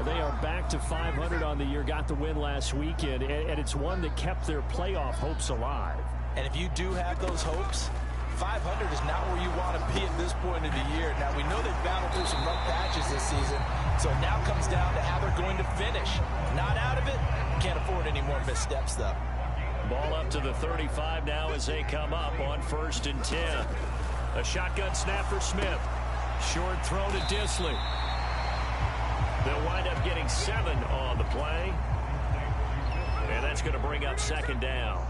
They are back to 500 on the year, got the win last weekend, and it's one that kept their playoff hopes alive. And if you do have those hopes, 500 is not where you want to be at this point of the year. Now, we know they've battled through some rough patches this season, so it now comes down to how they're going to finish. Not out of it. Can't afford any more missteps, though. Ball up to the 35 now as they come up on 1st and 10. A shotgun snap for Smith. Short throw to Disley. They'll wind up getting 7 on the play. And that's going to bring up 2nd down.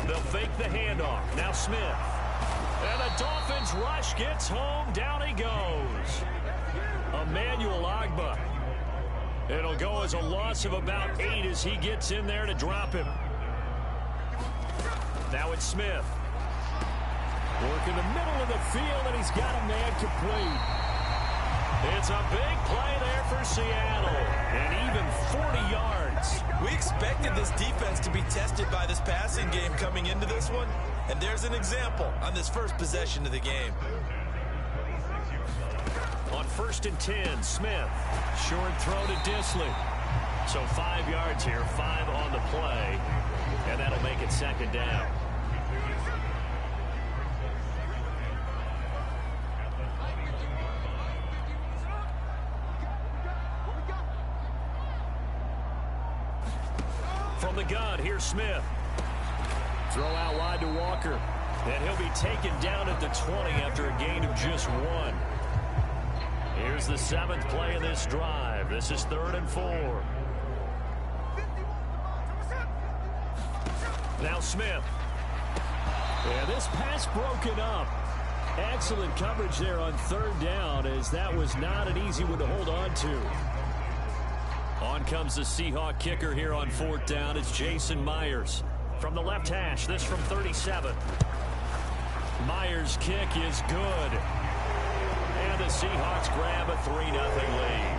They'll fake the handoff. Now Smith. And the Dolphins rush gets home. Down he goes. Emmanuel Ogbah. It'll go as a loss of about 8 as he gets in there to drop him. Now it's Smith. Work in the middle of the field, and he's got a man complete. It's a big play there for Seattle, and even 40 yards. We expected this defense to be tested by this passing game coming into this one, and there's an example on this first possession of the game. On 1st and 10, Smith. Short throw to Disley. So 5 yards here, 5 on the play, and that'll make it 2nd down. From the gun, here's Smith. Throw out wide to Walker. And he'll be taken down at the 20 after a gain of just 1. Here's the 7th play of this drive. This is 3rd and 4. Now Smith. And this pass broken up. Excellent coverage there on 3rd down, as that was not an easy one to hold on to. On comes the Seahawk kicker here on 4th down. It's Jason Myers. From the left hash, this from 37. Myers' kick is good. And the Seahawks grab a 3-0 lead.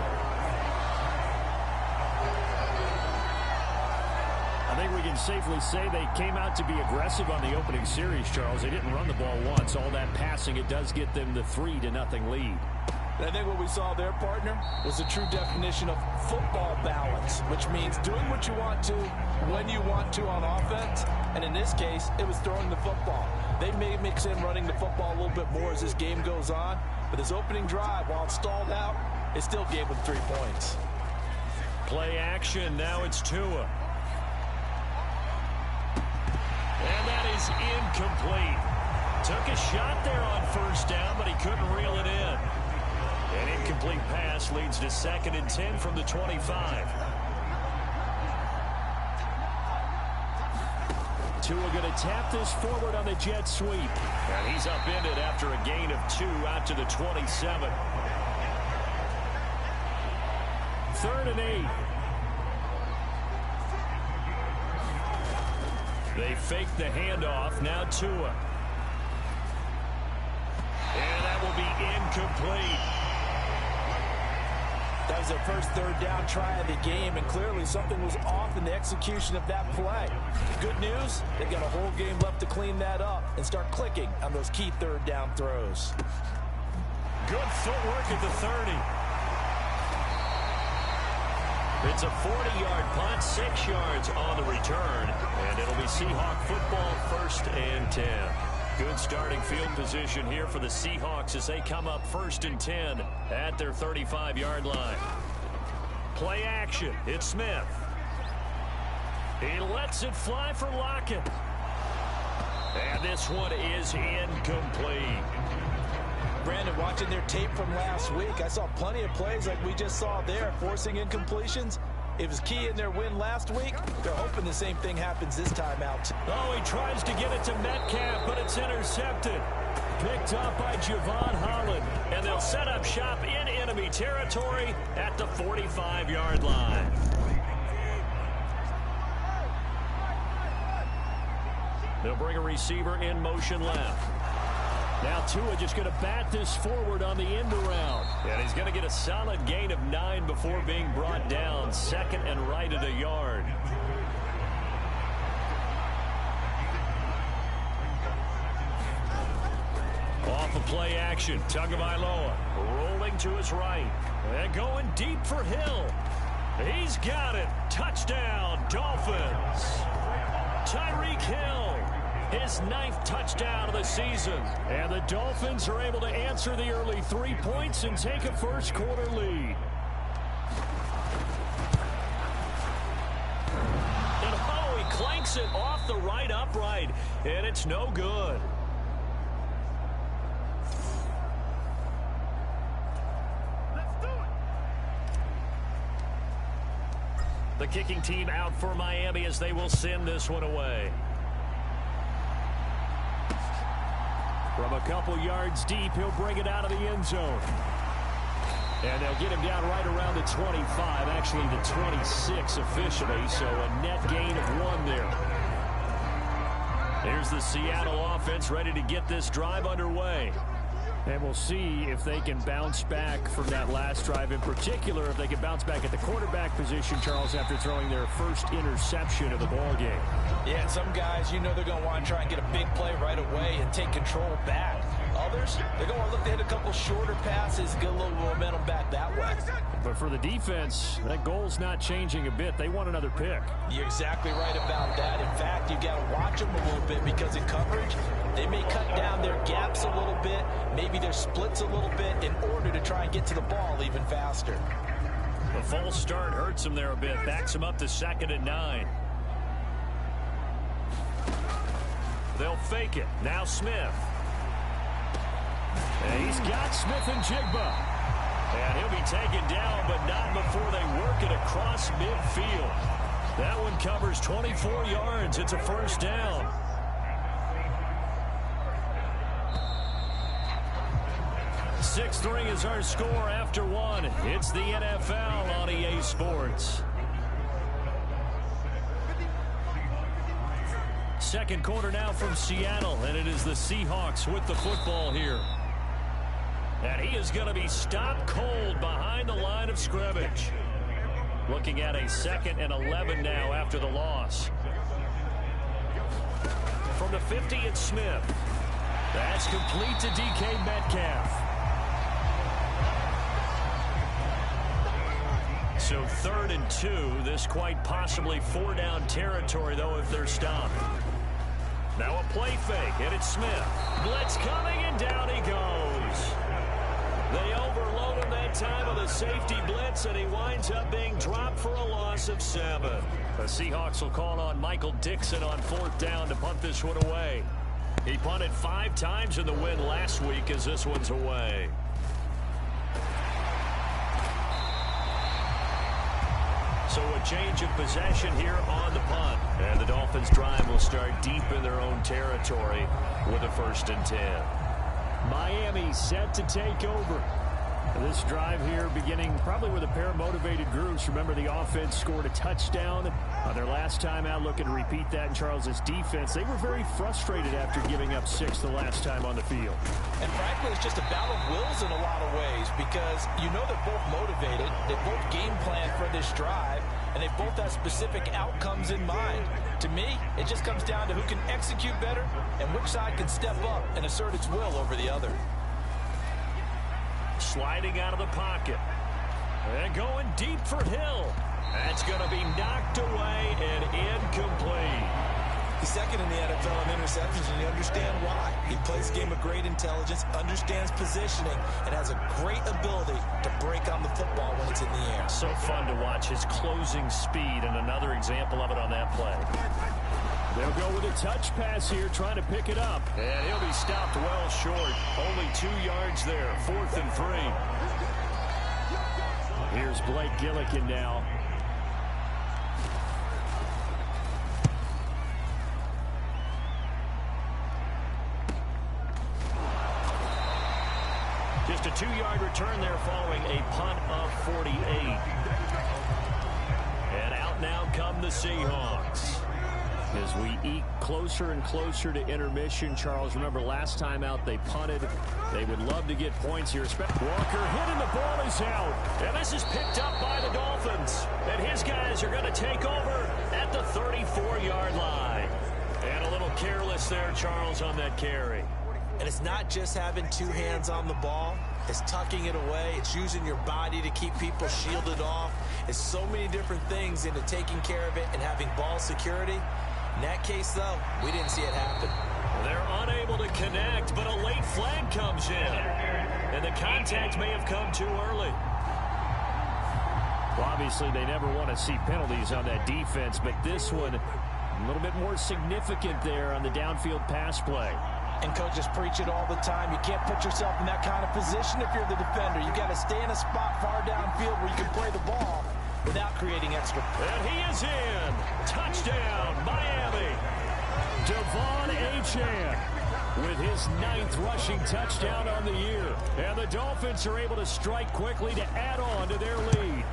I think we can safely say they came out to be aggressive on the opening series, Charles. They didn't run the ball once. All that passing, it does get them the 3-0 lead. I think what we saw there, partner, was a true definition of football balance, which means doing what you want to, when you want to on offense. And in this case, it was throwing the football. They may mix in running the football a little bit more as this game goes on. But this opening drive, while it stalled out, it still gave them 3 points. Play action. Now it's Tua. And that is incomplete. Took a shot there on 1st down, but he couldn't reel it in. An incomplete pass leads to 2nd and 10 from the 25. Tua going to tap this forward on the jet sweep. And he's upended after a gain of 2 out to the 27. 3rd and 8. They fake the handoff. Now Tua. And that will be incomplete. That was their first 3rd down try of the game, and clearly something was off in the execution of that play. Good news, they've got a whole game left to clean that up and start clicking on those key 3rd down throws. Good footwork at the 30. It's a 40-yard punt, 6 yards on the return, and it'll be Seahawk football, 1st and 10. Good starting field position here for the Seahawks as they come up 1st and 10 at their 35-yard line. Play action. It's Smith. He lets it fly for Lockett. And this one is incomplete. Brandon, watching their tape from last week, I saw plenty of plays like we just saw there, forcing incompletions. It was key in their win last week. They're hoping the same thing happens this time out. Oh, he tries to get it to Metcalf, but it's intercepted. Picked up by Javon Holland. And they'll set up shop in enemy territory at the 45-yard line. They'll bring a receiver in motion left. Now Tua just going to bat this forward on the end around. And he's going to get a solid gain of 9 before being brought down. 2nd and right at a yard. Off of play action. Tagovailoa rolling to his right. And going deep for Hill. He's got it. Touchdown, Dolphins. Tyreek Hill, his 9th touchdown of the season. And the Dolphins are able to answer the early 3 points and take a first-quarter lead. And oh, he clanks it off the right upright, and it's no good. The kicking team out for Miami as they will send this one away. From a couple yards deep, he'll bring it out of the end zone. And they'll get him down right around the 25, actually the 26 officially, so a net gain of 1 there. Here's the Seattle offense ready to get this drive underway. And we'll see if they can bounce back from that last drive, in particular if they can bounce back at the quarterback position, Charles, after throwing their first interception of the ball game. Yeah, and some guys, you know they're going to want to try and get a big play right away and take control back. Others, they're going to look to hit a couple shorter passes, get a little momentum back that way. But for the defense, that goal's not changing a bit. They want another pick. You're exactly right about that. In fact, you got to watch them a little bit because in coverage, they may cut down their gaps a little bit, maybe their splits a little bit in order to try and get to the ball even faster. The false start hurts him there a bit, backs him up to 2nd and 9. They'll fake it. Now Smith. And he's got Smith and Jigba. And he'll be taken down, but not before they work it across midfield. That one covers 24 yards. It's a first down. 6-3 is our score after 1. It's the NFL on EA Sports. Second quarter now from Seattle, and it is the Seahawks with the football here. And he is going to be stopped cold behind the line of scrimmage. Looking at a 2nd and 11 now after the loss. From the 50, it's Smith. That's complete to DK Metcalf. So 3rd and 2. This quite possibly 4-down territory, though, if they're stopped. Now a play fake, and it's Smith. Blitz coming, and down he goes. They overload him that time with a safety blitz, and he winds up being dropped for a loss of 7. The Seahawks will call on Michael Dixon on 4th down to punt this one away. He punted 5 times in the win last week as this one's away. So a change of possession here on the punt. And the Dolphins' drive will start deep in their own territory with a 1st and 10. Miami set to take over. This drive here beginning probably with a pair of motivated groups. Remember, the offense scored a touchdown on their last time out. Looking to repeat that in Charles's defense. They were very frustrated after giving up 6 the last time on the field. And frankly, it's just a battle of wills in a lot of ways because you know they're both motivated. They both game plan for this drive, and they both have specific outcomes in mind. To me, it just comes down to who can execute better and which side can step up and assert its will over the other. Sliding out of the pocket. And going deep for Hill. That's going to be knocked away and incomplete. He's 2nd in the NFL in interceptions, and you understand why. He plays a game of great intelligence, understands positioning, and has a great ability to break on the football when it's in the air. So fun to watch his closing speed, and another example of it on that play. They'll go with a touch pass here, trying to pick it up. And he'll be stopped well short. Only 2 yards there, 4th and 3. Here's Blake Gillikin now. Just a 2-yard return there following a punt of 48. And out now come the Seahawks. As we eke closer and closer to intermission, Charles, remember last time out they punted. They would love to get points here. Walker hit and the ball is out. And this is picked up by the Dolphins. And his guys are going to take over at the 34-yard line. And a little careless there, Charles, on that carry. And it's not just having two hands on the ball. It's tucking it away. It's using your body to keep people shielded off. It's so many different things into taking care of it and having ball security. In that case, though, we didn't see it happen. They're unable to connect, but a late flag comes in. And the contact may have come too early. Well, obviously, they never want to see penalties on that defense, but this one, a little bit more significant there on the downfield pass play. And coaches preach it all the time. You can't put yourself in that kind of position if you're the defender. You got to stay in a spot far downfield where you can play the ball without creating extra. And he is in. Touchdown, Miami. Devon Achane with his 9th rushing touchdown on the year. And the Dolphins are able to strike quickly to add on to their lead.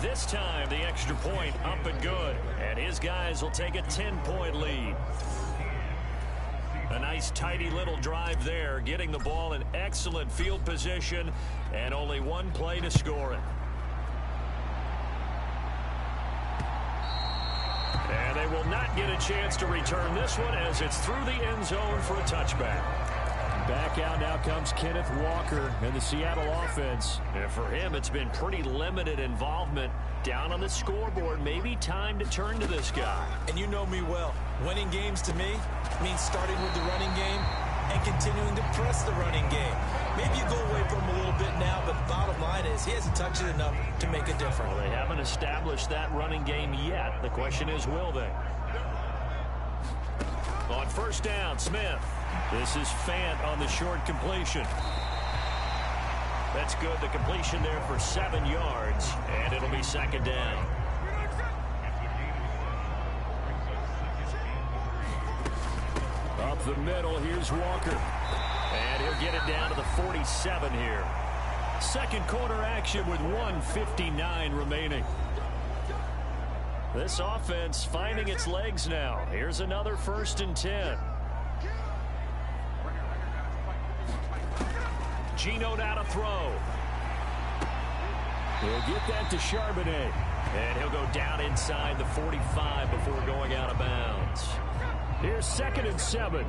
This time, the extra point up and good. And his guys will take a 10-point lead. A nice, tidy little drive there, getting the ball in excellent field position, and only one play to score it. And they will not get a chance to return this one as it's through the end zone for a touchback. Back out now comes Kenneth Walker in the Seattle offense. And for him, it's been pretty limited involvement down on the scoreboard. Maybe time to turn to this guy. And you know me well. Winning games to me means starting with the running game and continuing to press the running game. Maybe you go away from him a little bit now, but the bottom line is he hasn't touched it enough to make a difference. Well, they haven't established that running game yet. The question is, will they? On first down, Smith. This is Fant on the short completion. That's good. The completion there for 7 yards, and it'll be second down. Up the middle, here's Walker. And he'll get it down to the 47 here. Second quarter action with 1:59 remaining. This offense finding its legs now. Here's another 1st and 10. Gino now to throw. He'll get that to Charbonnet. And he'll go down inside the 45 before going out of bounds. Here's 2nd and 7.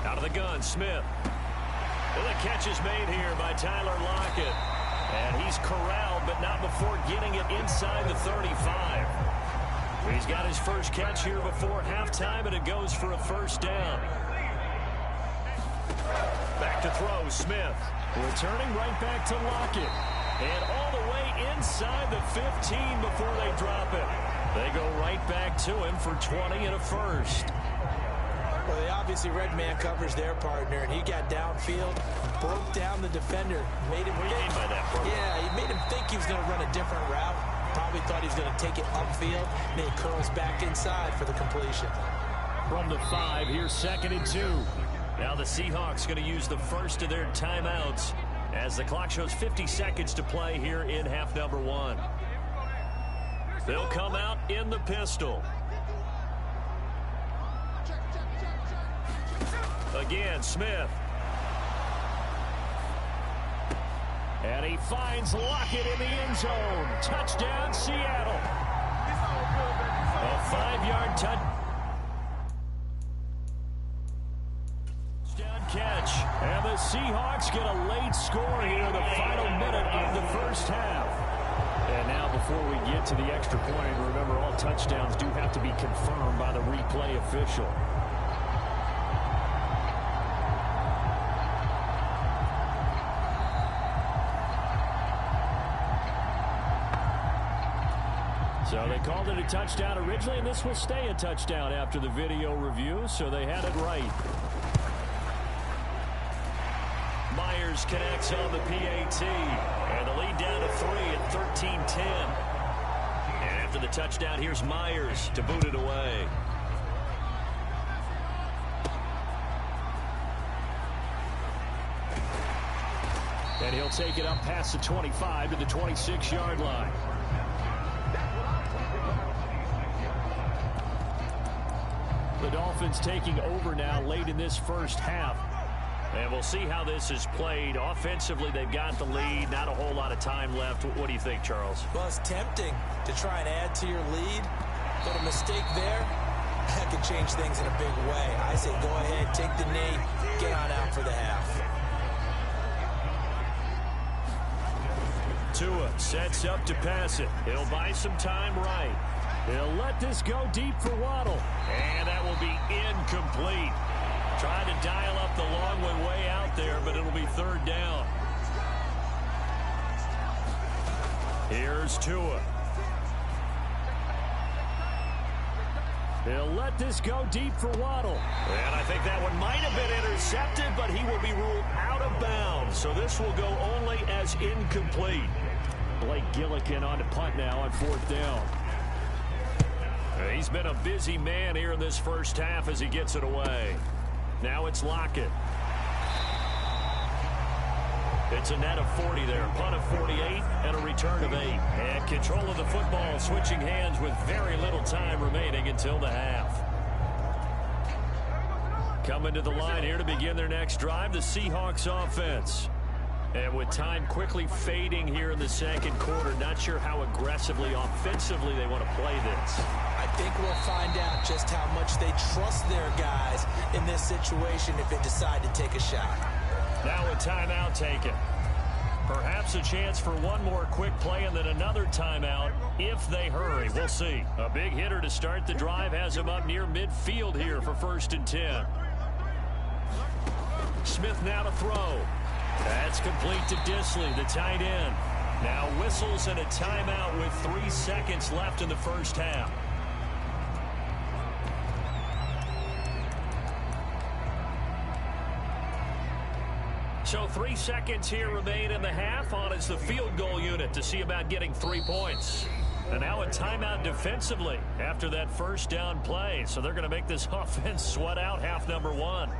Out of the gun, Smith. Well, the catch is made here by Tyler Lockett. And he's corralled, but not before getting it inside the 35. He's got his first catch here before halftime, and it goes for a 1st down. Back to throw, Smith. Returning right back to Lockett. And all the way inside the 15 before they drop it. They go right back to him for 20 and a 1st. Well, they obviously read man coverage their partner, and he got downfield, broke down the defender, made him What do you mean by that, bro? Yeah, he made him think he was going to run a different route. Probably thought he was going to take it upfield, and then he curls back inside for the completion. From the 5, here's 2nd and 2. Now the Seahawks going to use the first of their timeouts as the clock shows 50 seconds to play here in half number 1. They'll come out in the pistol. Again, Smith. And he finds Lockett in the end zone. Touchdown, Seattle. A 5-yard touchdown catch. And the Seahawks get a late score here in the final minute of the first half. And now before we get to the extra point, remember all touchdowns do have to be confirmed by the replay official. So they called it a touchdown originally, and this will stay a touchdown after the video review, so they had it right. Myers connects on the PAT, and the lead down to 3 at 13-10. And after the touchdown, here's Myers to boot it away. And he'll take it up past the 25 to the 26-yard line. The Dolphins taking over now late in this first half. And we'll see how this is played. Offensively, they've got the lead. Not a whole lot of time left. What do you think, Charles? Well, it's tempting to try and add to your lead, but a mistake there, that could change things in a big way. I say go ahead, take the knee, get on out for the half. Tua sets up to pass it. He'll buy some time right. He'll let this go deep for Waddle. And that will be incomplete. Trying to dial up the long way out there, but it'll be third down. Here's Tua. He'll let this go deep for Waddle. And I think that one might have been intercepted, but he will be ruled out of bounds. So this will go only as incomplete. Blake Gillikin on to punt now on fourth down. He's been a busy man here in this first half as he gets it away. Now it's Lockett. It's a net of 40 there. Punt of 48 and a return of 8. And control of the football switching hands with very little time remaining until the half. Coming to the line here to begin their next drive, the Seahawks offense. And with time quickly fading here in the second quarter, not sure how aggressively, offensively they want to play this. I think we'll find out just how much they trust their guys in this situation if they decide to take a shot. Now a timeout taken. Perhaps a chance for one more quick play and then another timeout if they hurry. We'll see. A big hitter to start the drive has him up near midfield here for 1st and 10. Smith now to throw. That's complete to Disley, the tight end. Now whistles and a timeout with 3 seconds left in the first half. So 3 seconds here remain in the half. On is the field goal unit to see about getting 3 points. And now a timeout defensively after that first down play. So they're going to make this offense sweat out half number 1.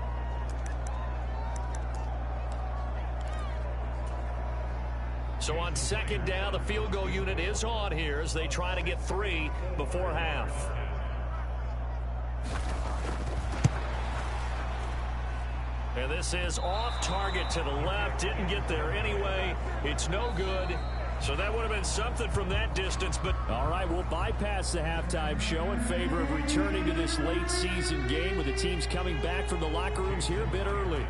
So on second down, the field goal unit is on here as they try to get 3 before half. And this is off target to the left. Didn't get there anyway. It's no good. So that would have been something from that distance. But all right, we'll bypass the halftime show in favor of returning to this late season game with the teams coming back from the locker rooms here a bit early.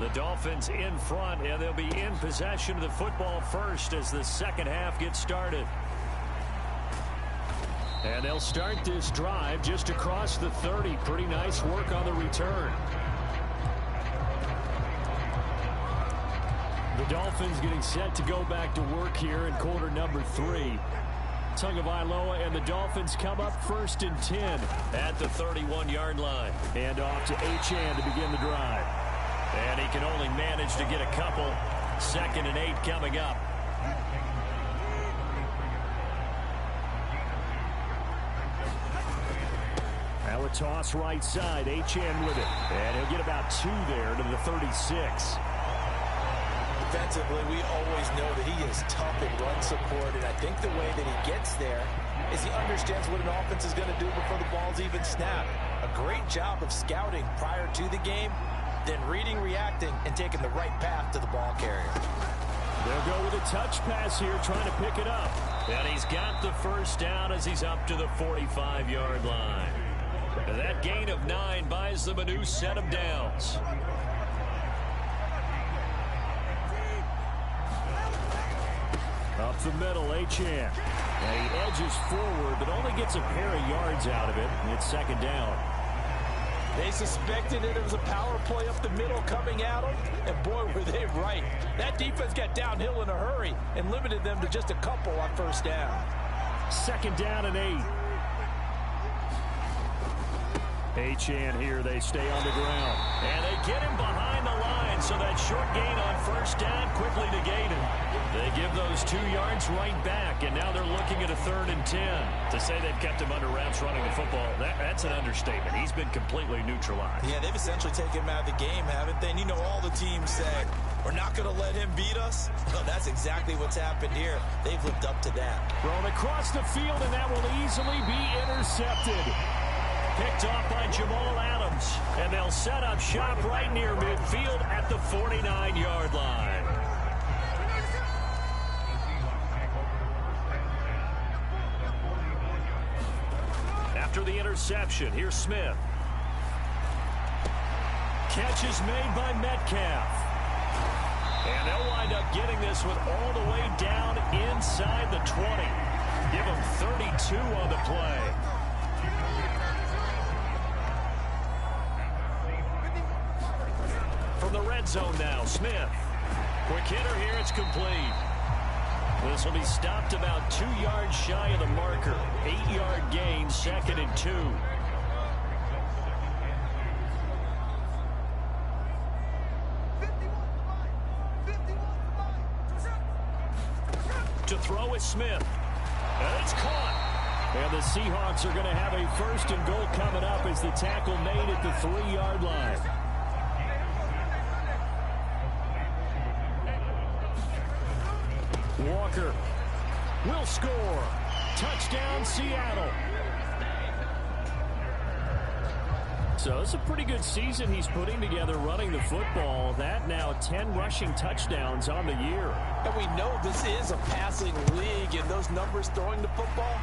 The Dolphins in front, and they'll be in possession of the football first as the second half gets started. And they'll start this drive just across the 30. Pretty nice work on the return. The Dolphins getting set to go back to work here in quarter number 3. Tagovailoa and the Dolphins come up 1st and 10 at the 31-yard line. And off to Achane to begin the drive. And he can only manage to get a couple. 2nd and 8 coming up. Now a toss right side. Achane with it. And he'll get about 2 there to the 36. Defensively, we always know that he is tough in run support, and I think the way that he gets there is he understands what an offense is going to do before the ball's even snapped. A great job of scouting prior to the game, then reading, reacting, and taking the right path to the ball carrier. They'll go with a touch pass here, trying to pick it up. And he's got the first down as he's up to the 45-yard line. And that gain of 9 buys them a new set of downs. Up the middle, Achane. And he edges forward, but only gets a pair of yards out of it. And it's 2nd down. They suspected that it was a power play up the middle coming at them, and boy, were they right. That defense got downhill in a hurry and limited them to just a couple on 1st down. 2nd down and 8. Achane here, they stay on the ground. And they get him behind the line, so that short gain on 1st down quickly negated. They give those 2 yards right back, and now they're looking at a 3rd and 10. To say they've kept him under wraps running the football, that's an understatement. He's been completely neutralized. Yeah, they've essentially taken him out of the game, haven't they? And you know all the teams say, we're not going to let him beat us. Well, that's exactly what's happened here. They've lived up to that. Thrown across the field, and that will easily be intercepted. Picked off by Jamal Adams. downs, and they'll set up shop right near midfield at the 49-yard line. After the interception, here's Smith. Catch is made by Metcalf. And they'll wind up getting this one all the way down inside the 20. Give them 32 on the play. From the red zone now, Smith. Quick hitter here, it's complete. This will be stopped about 2 yards shy of the marker. 8-yard gain, 2nd and 2. To throw is Smith. And it's caught. And the Seahawks are going to have a 1st and goal coming up as the tackle made at the 3-yard line. Walker will score. Touchdown, Seattle. So it's a pretty good season he's putting together running the football. That now 10 rushing touchdowns on the year. And we know this is a passing league, and those numbers throwing the football,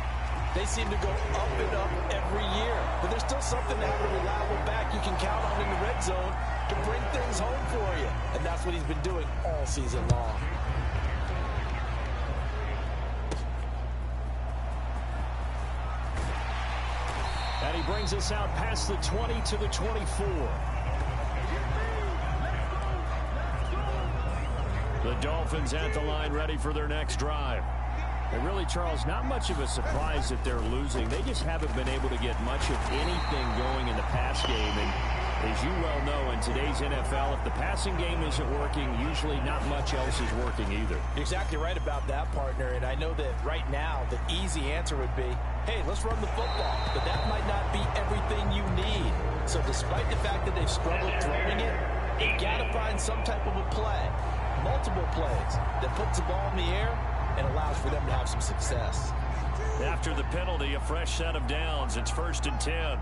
they seem to go up and up every year. But there's still something to have a reliable back you can count on in the red zone to bring things home for you. And that's what he's been doing all season long. And he brings us out past the 20 to the 24. The Dolphins at the line ready for their next drive. And really, Charles, not much of a surprise that they're losing. They just haven't been able to get much of anything going in the pass game. And as you well know, in today's NFL, if the passing game isn't working, usually not much else is working either. You're exactly right about that, partner. And I know that right now the easy answer would be, hey, let's run the football. But that might not be everything you need. So despite the fact that they've struggled throwing it, they've got to find some type of a play, multiple plays, that puts the ball in the air and allows for them to have some success. After the penalty, a fresh set of downs. It's 1st and 10.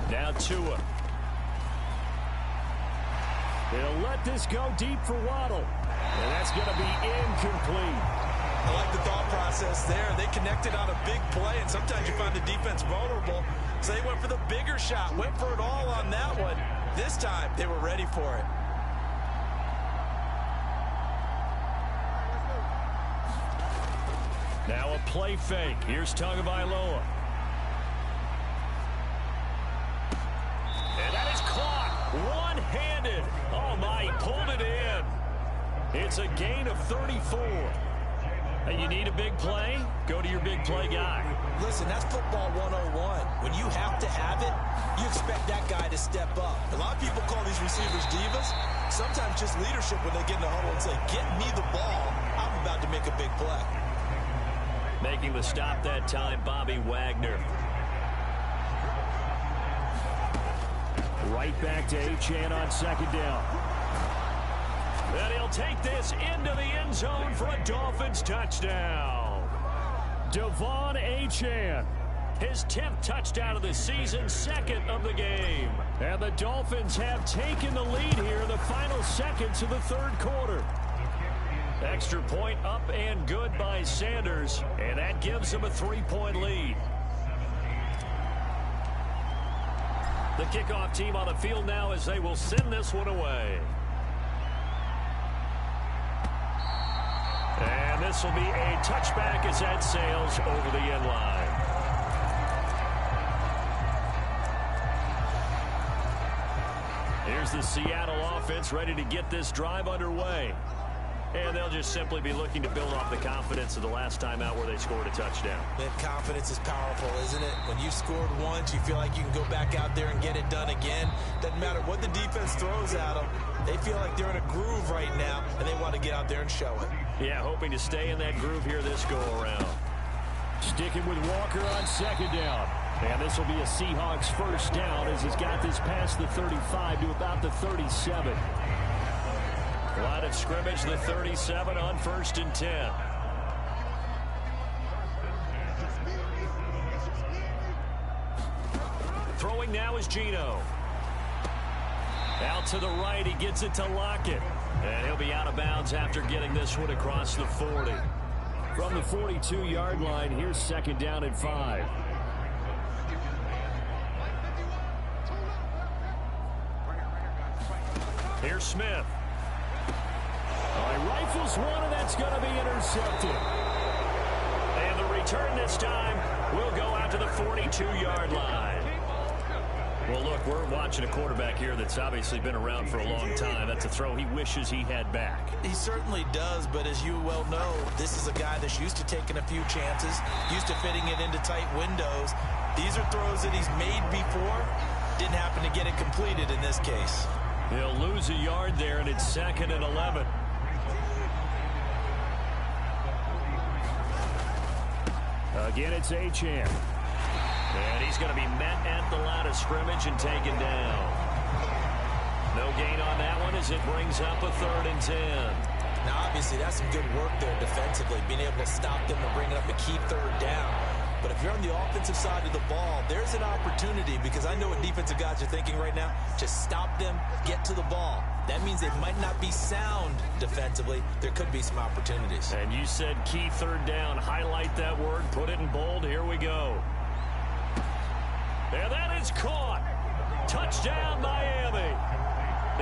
Now Tua. They'll let this go deep for Waddle. And that's going to be incomplete. I like the thought process there. They connected on a big play, and sometimes you find the defense vulnerable. So they went for the bigger shot, went for it all on that one. This time, they were ready for it. Now a play fake. Here's Tagovailoa. And that is caught one-handed. Oh, my, he pulled it in. It's a gain of 34. Hey, you need a big play? Go to your big play guy. Listen, that's football 101. When you have to have it, you expect that guy to step up. A lot of people call these receivers divas. Sometimes just leadership when they get in the huddle and say, get me the ball. I'm about to make a big play. Making the stop that time, Bobby Wagner. Right back to Achane on 2nd down. And he'll take this into the end zone for a Dolphins touchdown. Devon Achane, his 10th touchdown of the season, 2nd of the game. And the Dolphins have taken the lead here in the final seconds of the 3rd quarter. Extra point up and good by Sanders, and that gives them a 3-point lead. The kickoff team on the field now as they will send this one away. And this will be a touchback as that sails over the end line. Here's the Seattle offense ready to get this drive underway. And they'll just simply be looking to build off the confidence of the last time out where they scored a touchdown. That confidence is powerful, isn't it? When you scored once, you feel like you can go back out there and get it done again. Doesn't matter what the defense throws at them. They feel like they're in a groove right now, and they want to get out there and show it. Yeah, hoping to stay in that groove here this go-around. Sticking with Walker on 2nd down. And this will be a Seahawks 1st down as he's got this past the 35 to about the 37. Line of scrimmage, the 37 on 1st and 10. now is Gino. Out to the right, he gets it to Lockett. And he'll be out of bounds after getting this one across the 40. From the 42-yard line, here's 2nd down and 5. Here's Smith. Rifles one, and that's going to be intercepted. And the return this time will go out to the 42-yard line. Well, look, we're watching a quarterback here that's obviously been around for a long time. That's a throw he wishes he had back. He certainly does, but as you well know, this is a guy that's used to taking a few chances, used to fitting it into tight windows. These are throws that he's made before. Didn't happen to get it completed in this case. He'll lose a yard there, and it's 2nd and 11. Again, it's Achane. And he's going to be met at the line of scrimmage and taken down. No gain on that one as it brings up a 3rd and 10. Now, obviously, that's some good work there defensively, being able to stop them and bring it up a key 3rd down. But if you're on the offensive side of the ball, there's an opportunity, because I know what defensive guys are thinking right now. Just stop them, get to the ball. That means they might not be sound defensively. There could be some opportunities. And you said key 3rd down. Highlight that word. Put it in bold. Here we go. And that is caught. Touchdown, Miami.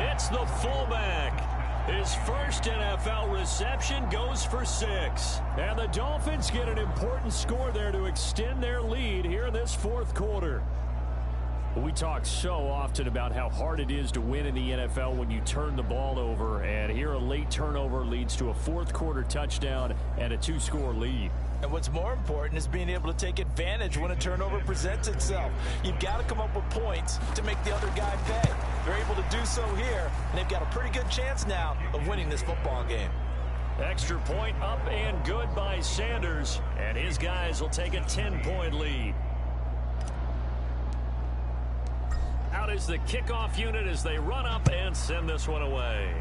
It's the fullback. His first NFL reception goes for 6. And the Dolphins get an important score there to extend their lead here in this 4th quarter. We talk so often about how hard it is to win in the NFL when you turn the ball over. And here a late turnover leads to a 4th quarter touchdown and a 2-score lead. And what's more important is being able to take advantage when a turnover presents itself. You've got to come up with points to make the other guy pay. They're able to do so here, and they've got a pretty good chance now of winning this football game. Extra point up and good by Sanders, and his guys will take a 10-point lead. Out is the kickoff unit as they run up and send this one away.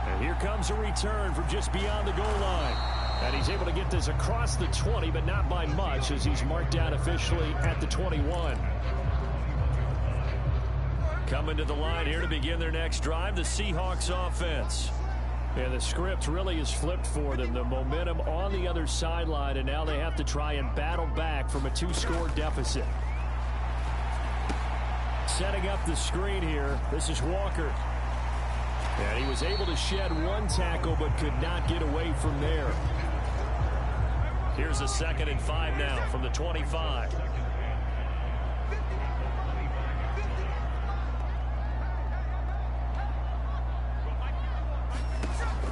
And here comes a return from just beyond the goal line. And he's able to get this across the 20, but not by much, as he's marked down officially at the 21. Coming to the line here to begin their next drive, the Seahawks offense. And the script really is flipped for them. The momentum on the other sideline, and now they have to try and battle back from a 2-score deficit. Setting up the screen here, this is Walker. And he was able to shed 1 tackle, but could not get away from there. Here's a 2nd and 5 now from the 25.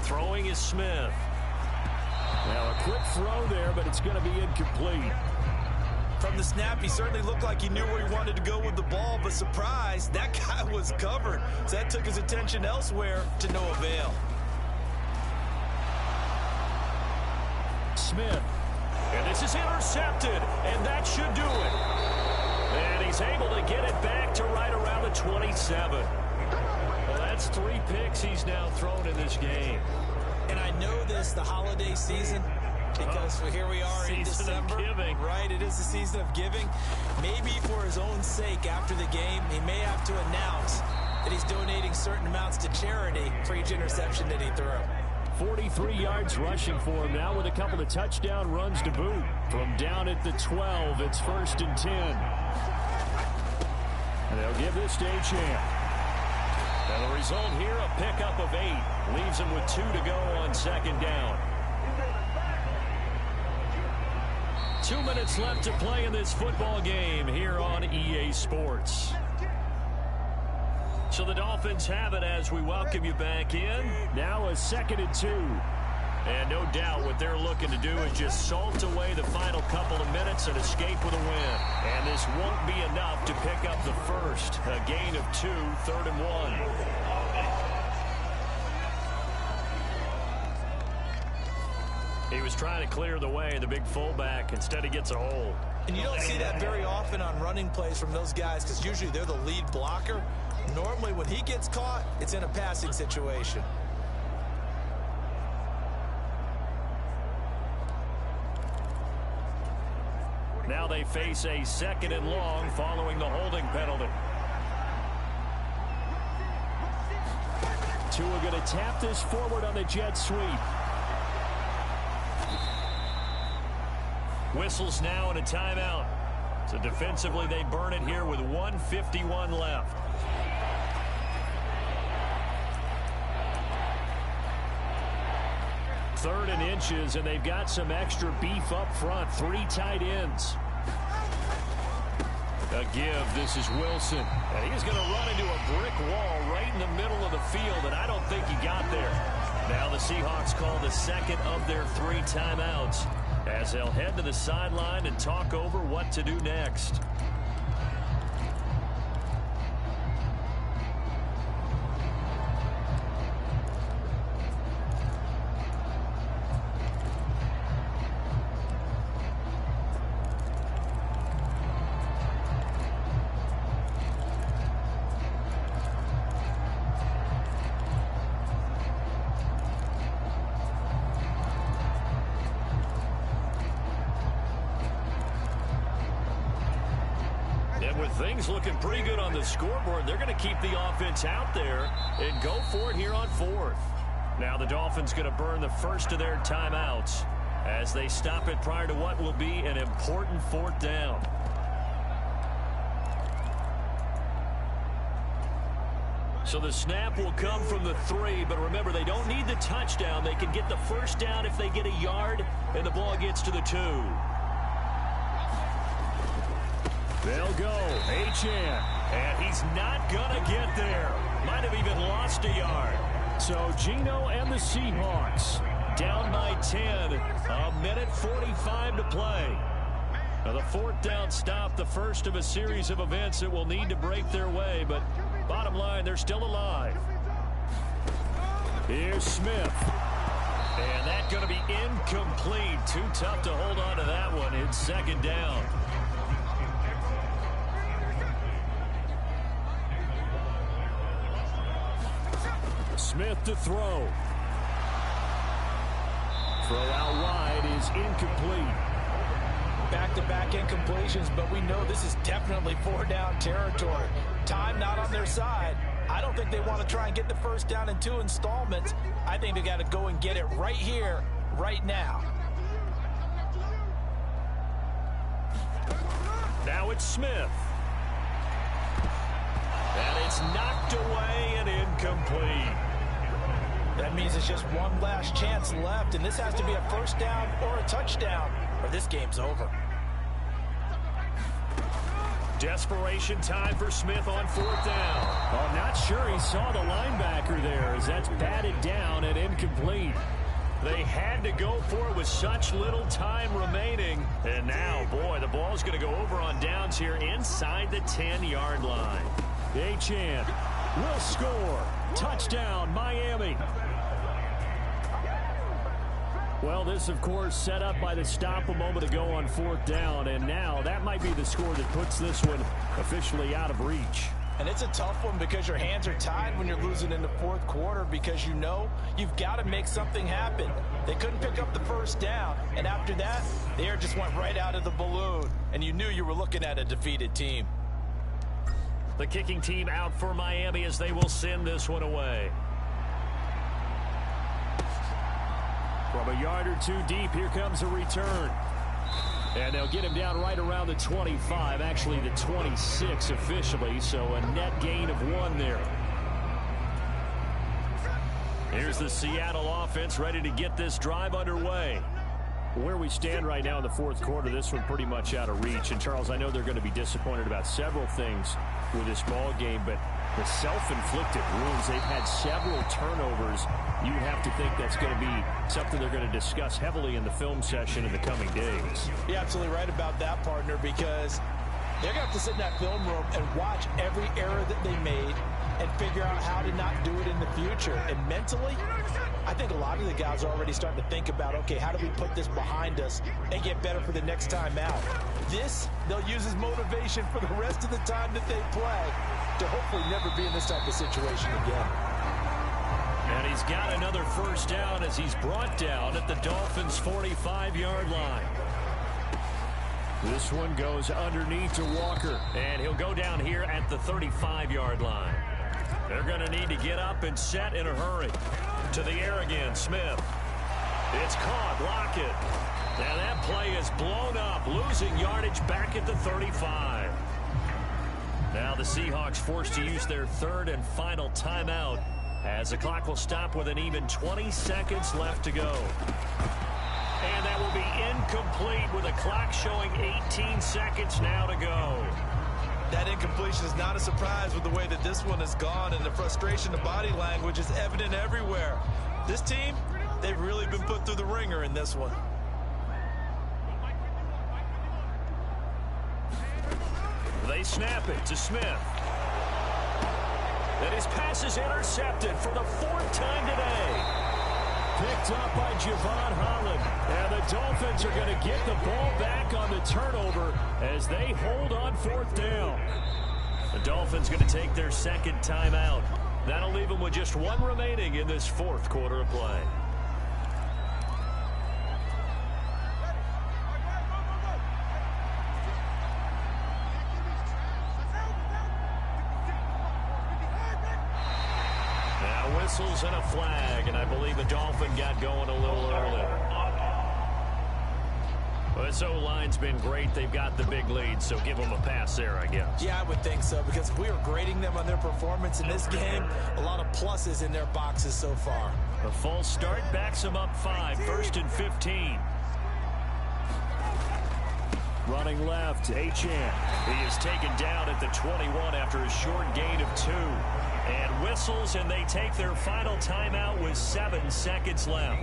Throwing is Smith. Now a quick throw there, but it's going to be incomplete. From the snap, he certainly looked like he knew where he wanted to go with the ball, but surprise, that guy was covered. So that took his attention elsewhere to no avail. Smith. And this is intercepted, and that should do it. And he's able to get it back to right around the 27. Well, that's 3 picks he's now thrown in this game. And I know this, the holiday season, because here we are in December. Giving. Right, it is the season of giving. Maybe for his own sake after the game, he may have to announce that he's donating certain amounts to charity for each interception that he threw. 43 yards rushing for him now with a couple of touchdown runs to boot. From down at the 12, it's 1st and 10. And they'll give this to Achane. And the result here, a pickup of 8. Leaves him with 2 to go on 2nd down. 2 minutes left to play in this football game here on EA Sports. So the Dolphins have it as we welcome you back in. Now a 2nd and 2. And no doubt what they're looking to do is just salt away the final couple of minutes and escape with a win. And this won't be enough to pick up the first. A gain of 2, 3rd and 1. He was trying to clear the way, the big fullback. Instead, he gets a hold. And you don't see that very often on running plays from those guys because usually they're the lead blocker. Normally, when he gets caught, it's in a passing situation. Now they face a 2nd and long following the holding penalty. Tua going to tap this forward on the jet sweep. Whistles now and a timeout. So defensively they burn it here with 1:51 left. Third and inches, and they've got some extra beef up front. 3 tight ends. A give. This is Wilson. And he's going to run into a brick wall right in the middle of the field, and I don't think he got there. Now the Seahawks call the 2nd of their 3 timeouts as they'll head to the sideline and talk over what to do next. Things looking pretty good on the scoreboard. They're going to keep the offense out there and go for it here on 4th. Now the Dolphins going to burn the first of their timeouts as they stop it prior to what will be an important 4th down. So the snap will come from the 3, but remember, they don't need the touchdown. They can get the first down if they get a yard and the ball gets to the 2. They'll go. Achane. And he's not going to get there. Might have even lost a yard. So Geno and the Seahawks down by 10. A minute 45 to play. Now the 4th down stop, the first of a series of events that will need to break their way. But bottom line, they're still alive. Here's Smith. And that's going to be incomplete. Too tough to hold on to that one. It's 2nd down. Smith to throw. Throw out wide is incomplete. Back-to-back incompletions, but we know this is definitely 4-down territory. Time not on their side. I don't think they want to try and get the first down in 2 installments. I think they got to go and get it right here, right now. Now it's Smith. And it's knocked away and incomplete. That means it's just one last chance left, and this has to be a first down or a touchdown, or this game's over. Desperation time for Smith on 4th down. Oh, I'm not sure he saw the linebacker there as that's batted down and incomplete. They had to go for it with such little time remaining. And now, boy, the ball's going to go over on downs here inside the 10-yard line. Achane will score. Touchdown, Miami. Well, this, of course, set up by the stop a moment ago on 4th down, and now that might be the score that puts this one officially out of reach. And it's a tough one because your hands are tied when you're losing in the 4th quarter because you know you've got to make something happen. They couldn't pick up the first down, and after that, the air just went right out of the balloon, and you knew you were looking at a defeated team. The kicking team out for Miami as they will send this one away. From a yard or 2 deep, here comes a return. And they'll get him down right around the 25, actually the 26 officially, so a net gain of 1 there. Here's the Seattle offense ready to get this drive underway. Where we stand right now in the 4th quarter, this one pretty much out of reach. And, Charles, I know they're going to be disappointed about several things with this ball game, but the self-inflicted wounds, they've had several turnovers. You have to think that's going to be something they're going to discuss heavily in the film session in the coming days. You're absolutely right about that, partner, because they're going to have to sit in that film room and watch every error that they made and figure out how to not do it in the future. And mentally, I think a lot of the guys are already starting to think about, okay, how do we put this behind us and get better for the next time out? This, they'll use as motivation for the rest of the time that they play to hopefully never be in this type of situation again. And he's got another first down as he's brought down at the Dolphins' 45-yard line. This one goes underneath to Walker, and he'll go down here at the 35-yard line. They're going to need to get up and set in a hurry. To the air again, Smith. It's caught, Lockett. Now that play is blown up, losing yardage back at the 35. Now the Seahawks forced to use their third and final timeout as the clock will stop with an even 20 seconds left to go. And that will be incomplete with a clock showing 18 seconds now to go. That incompletion is not a surprise with the way that this one has gone, and the frustration, the body language is evident everywhere. This team, they've really been put through the ringer in this one. They snap it to Smith. And his pass is intercepted for the fourth time today. Picked up by Javon Holland. And the Dolphins are going to get the ball back on the turnover as they hold on fourth down. The Dolphins going to take their second timeout. That'll leave them with just one remaining in this fourth quarter of play. Whistles and a flag, and I believe the Dolphin got going a little early. Well, this O-line's been great. They've got the big lead, so give them a pass there, I guess. Yeah, I would think so, because if we were grading them on their performance in this game, a lot of pluses in their boxes so far. A false start backs them up 5, 1st and 15. Running left, Achane. He is taken down at the 21 after a short gain of 2. And whistles, and they take their final timeout with 7 seconds left.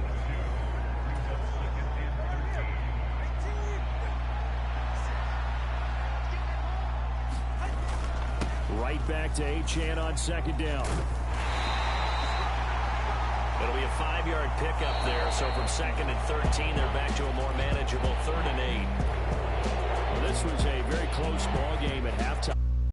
Right back to Achane on second down. It'll be a 5-yard pickup there, so from 2nd and 13, they're back to a more manageable 3rd and 8. Well, this was a very close ball game at halftime.